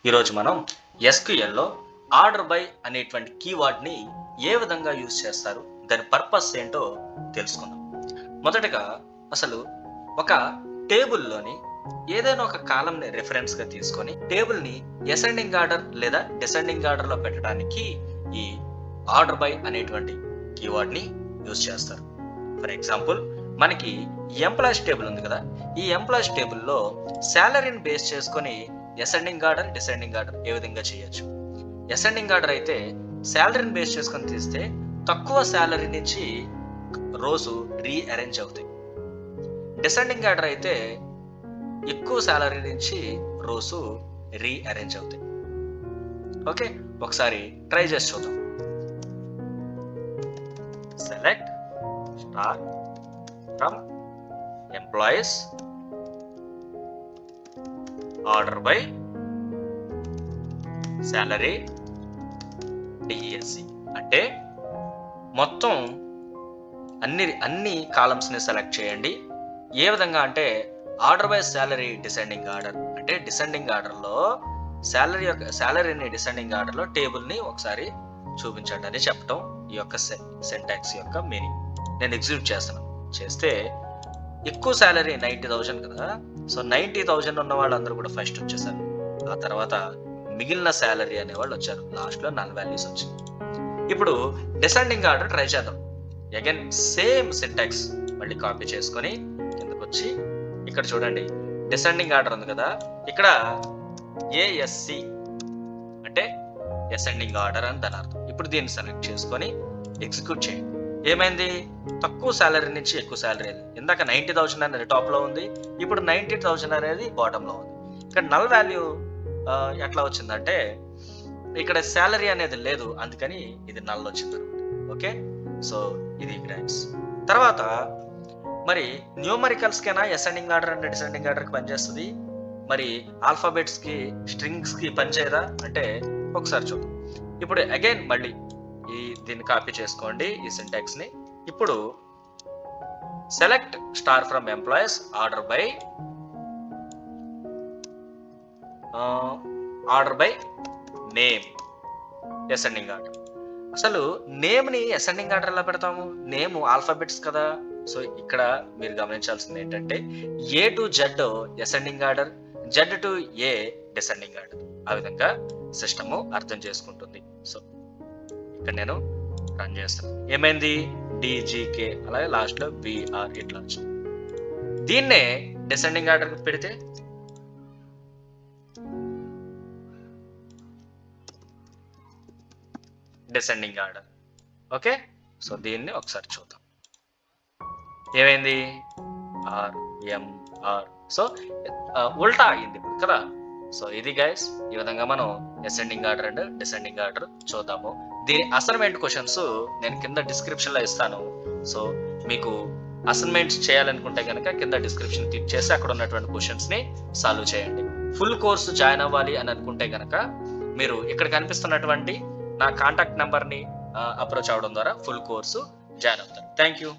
ఈరోజు మనం ఎస్క్యూఎల్లో order by అనేటువంటి కీవర్డ్ని ఏ విధంగా యూజ్ చేస్తారు, దాని పర్పస్ ఏంటో తెలుసుకుందాం. మొదటగా అసలు ఒక టేబుల్లోని ఏదైనా ఒక కాలంని రిఫరెన్స్గా తీసుకొని టేబుల్ని అసెండింగ్ ఆర్డర్ లేదా డిసెండింగ్ ఆర్డర్లో పెట్టడానికి ఈ ఆర్డర్ బై అనేటువంటి కీవర్డ్ని యూజ్ చేస్తారు. ఫర్ ఎగ్జాంపుల్, మనకి ఎంప్లాయీస్ టేబుల్ ఉంది కదా, ఈ ఎంప్లాయీస్ టేబుల్లో శాలరీని బేస్ చేసుకొని అసెండింగ్ ఆర్డర్, డిసెండింగ్ ఆర్డర్ ఏ విధంగా చేయొచ్చు. అసెండింగ్ ఆర్డర్ అయితే శాలరీని బేస్ చేసుకొని తీస్తే తక్కువ శాలరీ నుంచి రోజు రీఅరేంజ్ అవుతాయి. డిసెండింగ్ ఆర్డర్ అయితే ఎక్కువ శాలరీ నుంచి రోజు రీఅరేంజ్ అవుతాయి. ఓకే, ఒకసారి ట్రై చేసి చూద్దాం. Select star from employees order by salary DSC అంటే మొత్తం అన్ని కాలమ్స్ ని సెలెక్ట్ చేయండి. ఏ విధంగా అంటే order by salary descending order అంటే డిసెండింగ్ ఆర్డర్ లో సాలరీని డిసెండింగ్ ఆర్డర్ లో టేబుల్ ని ఒకసారి చూపించండి అని చెప్పడం ఈ యొక్క సెంటాక్స్ యొక్క మీనింగ్. నేను ఎగ్జిక్యూట్ చేస్తే ఎక్కువ శాలరీ 90,000 కదా, సో 90,000 ఉన్న వాళ్ళందరూ కూడా ఫస్ట్ వచ్చేసారు. ఆ తర్వాత మిగిలిన శాలరీ అనేవాళ్ళు వచ్చారు, లాస్ట్ లో నల్ వాల్యూస్ వచ్చింది. ఇప్పుడు డిసెండింగ్ ఆర్డర్ ట్రై చేద్దాం. అగైన్ సేమ్ సింటాక్స్ మళ్ళీ కాపీ చేసుకొని కిందకు వచ్చి ఇక్కడ చూడండి, డిసెండింగ్ ఆర్డర్ ఉంది కదా, ఇక్కడ ఏఎస్సి అంటే అసెండింగ్ ఆర్డర్ అని దాని అర్థం. ఇప్పుడు దీన్ని సెలెక్ట్ చేసుకొని ఎగ్జిక్యూట్ చేయండి. ఏమైంది, తక్కువ శాలరీ నుంచి ఎక్కువ శాలరీ అయింది. ఇందాక 90,000 అనేది టాప్ లో ఉంది, ఇప్పుడు 90,000 అనేది బాటమ్ లో ఉంది. ఇక్కడ నల్ వాల్యూ ఎట్లా వచ్చిందంటే ఇక్కడ శాలరీ అనేది లేదు, అందుకని ఇది నల్ వచ్చింది. ఓకే, సో ఇది గ్రాండ్స్. తర్వాత మరి న్యూమరికల్స్ కైనా అసెండింగ్ ఆర్డర్ అంటే డిసెండింగ్ ఆర్డర్ కి పనిచేస్తుంది, మరి ఆల్ఫాబెట్స్ కి స్ట్రింగ్స్ కి పనిచేయదా అంటే ఒకసారి చూద్దాం. ఇప్పుడు అగైన్ మళ్ళీ దీన్ని కాపీ చేసుకోండి ఈ సింటాక్స్ ని. ఇప్పుడు select star from employees order by name ascending order. అసలు నేమ్ ని అసెండింగ్ ఆర్డర్ ఎలా పెడతాము, నేమ్ ఆల్ఫాబెట్స్ కదా. సో ఇక్కడ మీరు గమనించాల్సింది ఏంటంటే A to Z ascending order, Z to A descending order. ఆ విధంగా సిస్టమ్ అర్థం చేసుకుంటుంది. సో ఇక్కడ నేను రన్ చేస్తాను, ఏమైంది డిజికే అలాగే లాస్ట్ లో విఆర్ ఇట్లా వచ్చింది. దీన్నే డిసెండింగ్ ఆర్డర్ పెడితే డిసెండింగ్ ఆర్డర్. ఓకే, సో దీన్ని ఒకసారి చూద్దాం, ఏమైంది ఆర్ఎంఆర్. సో ఉల్టా అయింది ఇప్పుడు కదా. సో ఇది గైస్, ఈ విధంగా మనం ascending order and descending order చూద్దాము. దీని అసైన్మెంట్ క్వశ్చన్స్ నేను కింద డిస్క్రిప్షన్ లో ఇస్తాను. సో మీకు అసైన్మెంట్స్ చేయాలనుకుంటే కనుక కింద డిస్క్రిప్షన్ క్లిక్ చేసి అక్కడ ఉన్నటువంటి క్వశ్చన్స్ ని సాల్వ్ చేయండి. ఫుల్ కోర్సు జాయిన్ అవ్వాలి అని అనుకుంటే కనుక మీరు ఇక్కడ కనిపిస్తున్నటువంటి నా కాంటాక్ట్ నెంబర్ ని అప్రోచ్ అవడం ద్వారా ఫుల్ కోర్సు జాయిన్ అవుతారు. Thank you.